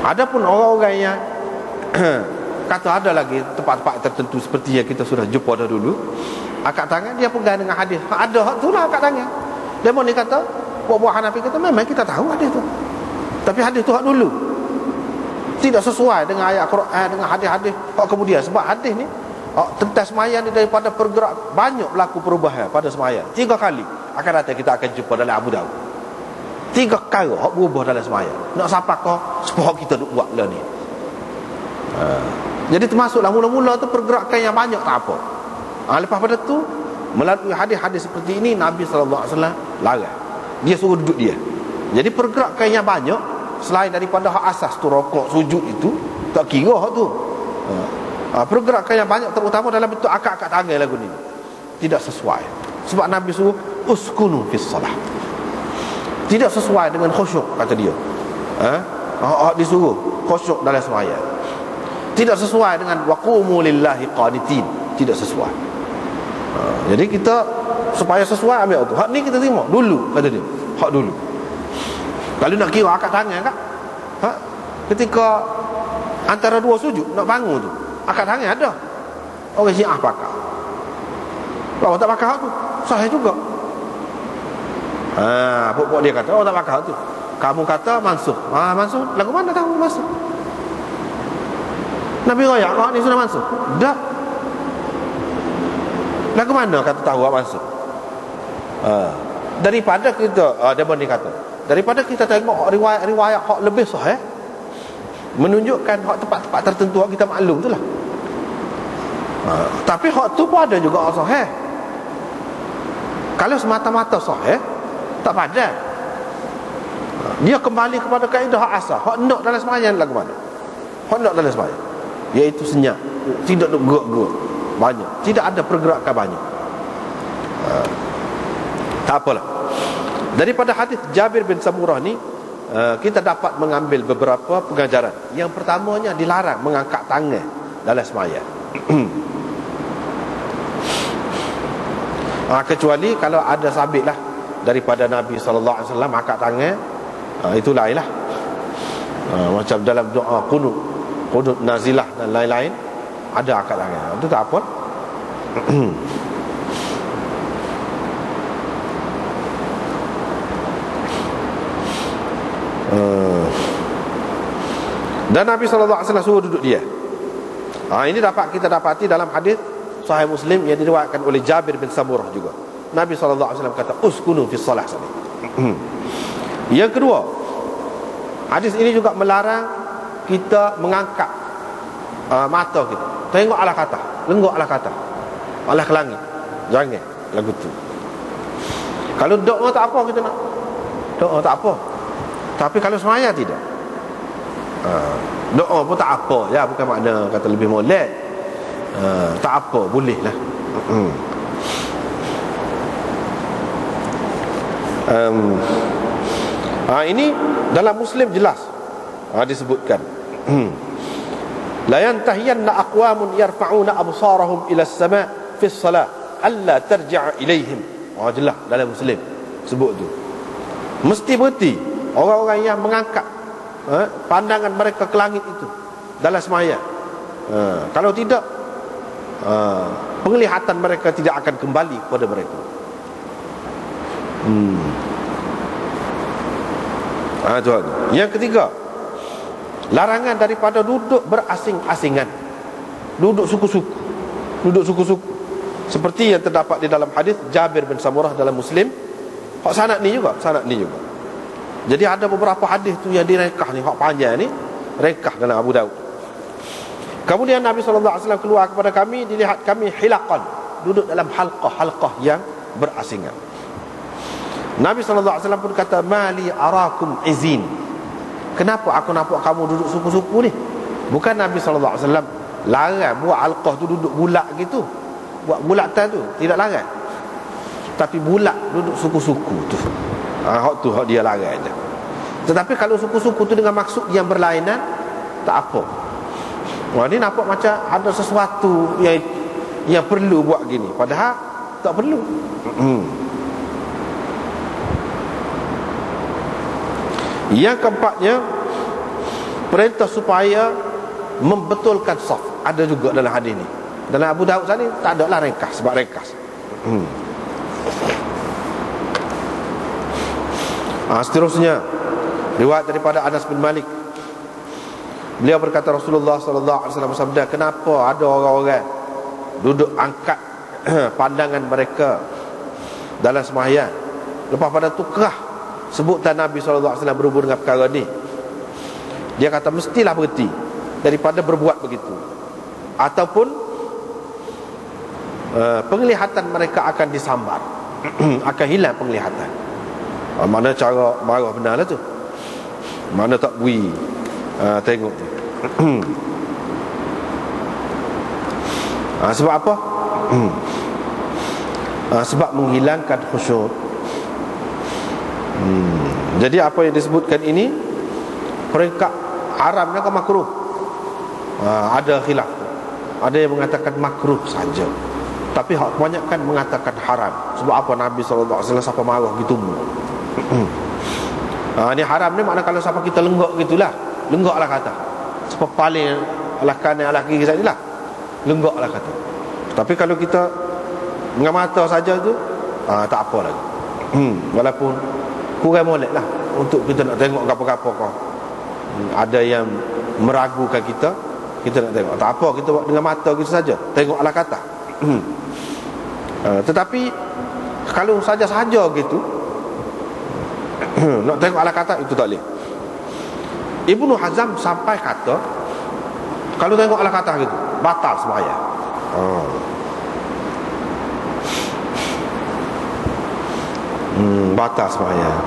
Adapun orang-orang yang kata ada lagi tempat-tempat tertentu seperti yang kita sudah jumpa dah dulu, akad tangan dia pegang dengan hadis. Ada hak tu lah akad tangan. Demo ni kata, buat-buat Hanafi kata memang kita tahu hadis tu, tapi hadis tu hak dulu, tidak sesuai dengan ayat Quran, dengan hadis-hadis hak kemudian. Sebab hadis ni tentang sembahyang ni daripada pergerak banyak berlaku perubahan pada sembahyang. 3 kali akan datang kita akan jumpa dalam Abu Daud. 3 perkara hak berubah dalam sembahyang. Nak siapakah sebab kita duk buat lah ni. Jadi termasuklah mula-mula tu pergerakan yang banyak tak apa. Lepas pada tu melalui hadis-hadis seperti ini Nabi SAW larang. Dia suruh duduk dia. Jadi pergerakan yang banyak selain daripada hak asas tu, rokok, sujud itu, tak kira hak tu. Pergerakan yang banyak terutama dalam bentuk akad-akad tangan lagu ni tidak sesuai. Sebab Nabi suruh uskunu fis salah. Tidak sesuai dengan khusyuk kata dia. Disuruh khusyuk dalam sembahyang. Tidak sesuai dengan waqumu lillahi qanitin. Tidak sesuai. Jadi kita supaya sesuai ambil tu. Hak ni kita terima dulu kata dia. Hak dulu. Kalau nak kira akad tangan kan, ketika antara 2 sujud nak bangun tu, akad tangan ada. Orang Syiah pakai. Kalau tak pakai hak tu, sahih juga. Pokok dia kata, tak pakai hak tu. Kamu kata mansuh. Mansuh, lagu mana tahu mansuh? Nabi raya hak ni sudah mansuh. Tak. Lagu mana kata tahu hak mansuh? Daripada kita, dia kata, daripada kita tengok riwayat-riwayat hak lebih sahih, menunjukkan hak tempat-tempat tertentu hak kita maklum tu lah. Tapi hak tu pun ada juga hak sahih. Kalau semata-mata sahih, tak padan. Dia kembali kepada kaedah hak asal. Hak nak dalam sembahyang lagu mana? Hak nak dalam sembahyang, iaitu senyap, tidak gerak-gerak banyak, tidak ada pergerakan banyak. Tak apalah. Daripada hadis Jabir bin Samurah ni, kita dapat mengambil beberapa pengajaran. Yang pertamanya, dilarang mengangkat tangan dalam sembahyang. Kecuali kalau ada sabit lah daripada Nabi SAW angkat tangan, itu lain lah. Macam dalam doa qunut nazilah dan lain-lain, ada angkat tangan, itu tak apa. Dan Nabi SAW suruh duduk dia. Ini dapat kita dapati dalam hadis Sahih Muslim yang diriwayatkan oleh Jabir bin Samurah juga. Nabi SAW kata uskunu fi salah. Yang kedua, hadis ini juga melarang kita mengangkat mata kita, tengok ala kata, lenggok ala kata, ala ke langit. Jangan lagu tu. Kalau doa tak apa, kita nak doa tak apa. Tapi kalau sembahyang tidak, doa pun tak apa ya, bukan makna kata lebih molek. Tak apa, boleh lah. Ini dalam Muslim jelas disebutkan la yantahiyanna aqwamun yarfa'una absarahum ila as-sama' fi as-salah alla tarji'a ilaihim. Jelas dalam Muslim sebut tu. Mesti berhenti orang-orang yang mengangkat pandangan mereka ke langit itu dalam sembahyang. Kalau tidak, penglihatan mereka tidak akan kembali kepada mereka. Yang ketiga, larangan daripada duduk berasing-asingan, duduk suku-suku, seperti yang terdapat di dalam hadis Jabir bin Samurah dalam Muslim. Hak sanad ni juga. Jadi ada beberapa hadis tu yang direkah ni, hak panjang ni rekah dalam Abu Daud. Kemudian Nabi SAW keluar kepada kami, dilihat kami hilaqan, duduk dalam halqah yang berasingan. Nabi SAW pun kata, mali arakum izin, kenapa aku nampak kamu duduk suku-suku ni? Bukan Nabi SAW larang buat halqah tu duduk bulat gitu, buat bulatan tu, tidak larang. Tapi bulat duduk suku-suku tu, hak tu hak dia larang je. Tetapi kalau suku-suku tu dengan maksud yang berlainan, tak apa. Ni nampak macam ada sesuatu yang perlu buat gini, padahal tak perlu. Yang keempatnya, perintah supaya membetulkan saf ada juga dalam hadis ni. Dalam Abu Daud ni tak ada lah ringkas, sebab ringkas. Seterusnya riwayat daripada Anas bin Malik, beliau berkata Rasulullah sallallahu alaihi wasallam bersabda, kenapa ada orang-orang duduk angkat pandangan mereka dalam sembahyang, lepas pada tu kerah sebutan Nabi sallallahu alaihi wasallam berhubung dengan perkara ni. Dia kata mestilah berhenti daripada berbuat begitu, ataupun penglihatan mereka akan disambar, akan hilang penglihatan. Mana cara marah benar lah tu, mana tak bui tengok tu. Sebab apa? Sebab menghilangkan khusyuk. Jadi apa yang disebutkan ini peringkat haram dan makruh. Ada khilaf. Ada yang mengatakan makruh saja, tapi kebanyakan mengatakan haram. Sebab apa? Nabi SAW siapa marah gitu. Ni haram ni makna kalau siapa kita lenggak gitulah, lenggaklah kata. Siapa paling alah kanan alah kiri sajalah, lenggaklah kata. Tapi kalau kita dengan mata saja tu tak apa lagi. Walaupun kurang molek lah untuk kita nak tengok apa-apa kau. Ada yang meragukan kita nak tengok, tak apa, kita buat dengan mata kita saja, tengok ala kata. Tetapi kalau saja-saja gitu nak tengok ala kata, itu tak boleh. Ibnu Hazm sampai kata kalau tengok ala kata gitu batal sembahyang. Batal sembahyang.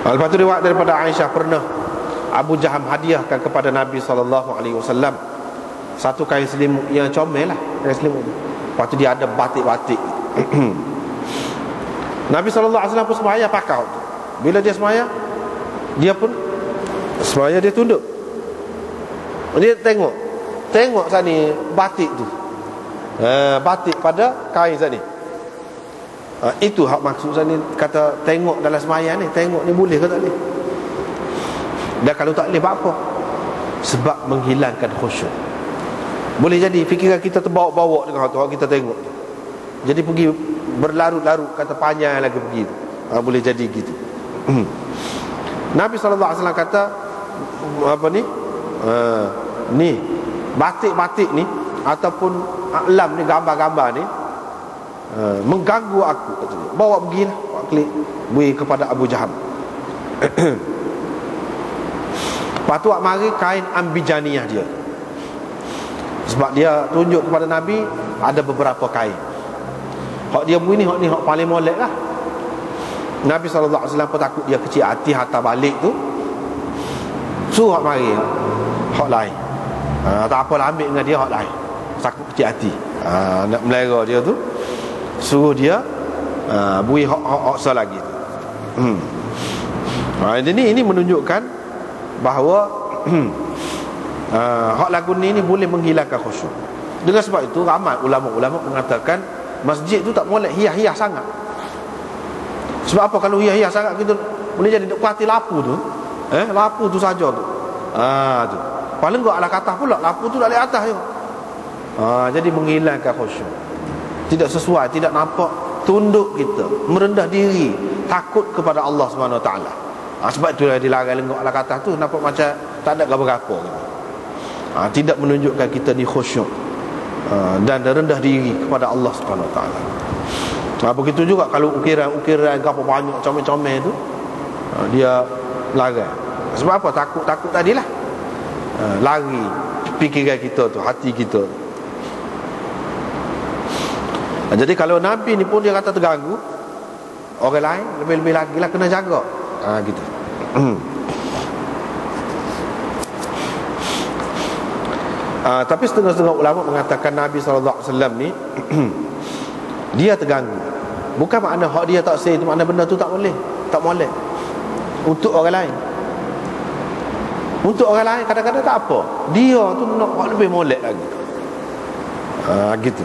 Lepas tu riwayat daripada Aisyah, pernah Abu Jaham hadiahkan kepada Nabi SAW satu kain selimut yang comel lah, kain selimut. Lepas tu dia ada batik-batik. Nabi SAW pun sembahyang pakai tu. Bila dia sembahyang, dia pun sembahyang, dia tunduk, dia tengok sini batik tu, batik pada kain sini. Itu hak maksud sini kata tengok dalam sembahyang ni. Tengok ni boleh ke tak boleh? Dan kalau tak boleh, apa? Sebab menghilangkan khusyuk. Boleh jadi fikiran kita terbawa-bawa dengan hak kita tengok tu. Jadi pergi berlarut-larut, kata panjang lagi pergi tu. Boleh jadi gitu. Nabi SAW kata apa ni? Ni batik-batik ni ataupun alam ni, gambar-gambar ni mengganggu aku, katanya. Bawa pergilah, bawa klik beri kepada Abu Jaham. Lepas tu mari kain ambijaniyah dia. Sebab dia tunjuk kepada Nabi ada beberapa kain. Hak dia beri ni, hak paling molek lah. Nabi SAW pun takut dia kecil hati, hantar balik tu, suruh hak mari hak lain. Tak apalah, ambil dengan dia hak lain. Takut kecil hati, nak melera dia tu, suruh dia bui hak lagi tu. Jadi ini menunjukkan bahawa hak lagu ni boleh menghilangkan khusyuk. Dengan sebab itu ramai ulama-ulama mengatakan masjid tu tak boleh hias-hias sangat. Sebab apa? Kalau hias-hias sangat kita boleh jadi duk parti lapu tu. Lapu tu saja tu. Tu. Paling gak ala kata pula lapu tu dari atas je. Jadi menghilangkan khusyuk. Tidak sesuai, tidak nampak tunduk kita, merendah diri, takut kepada Allah SWT. Sebab itulah dilarang lenggok ala kata tu, nampak macam tak ada apa-apa gitu. Tidak menunjukkan kita ni khusyuk dan rendah diri kepada Allah SWT. Begitu juga kalau ukiran apa banyak comel-comel tu, dia larang. Sebab apa? Takut tadilah. Lari fikiran kita tu, hati kita tu. Jadi kalau Nabi ni pun dia kata terganggu, orang lain lebih-lebih lagi lah kena jaga. Gitu. Tapi setengah-setengah ulama mengatakan Nabi SAW ni dia terganggu. Bukan makna hak dia tak sah, itu makna benda tu tak boleh, tak molek untuk orang lain. Untuk orang lain kadang-kadang tak apa, dia tu nak lebih molek lagi. Gitu.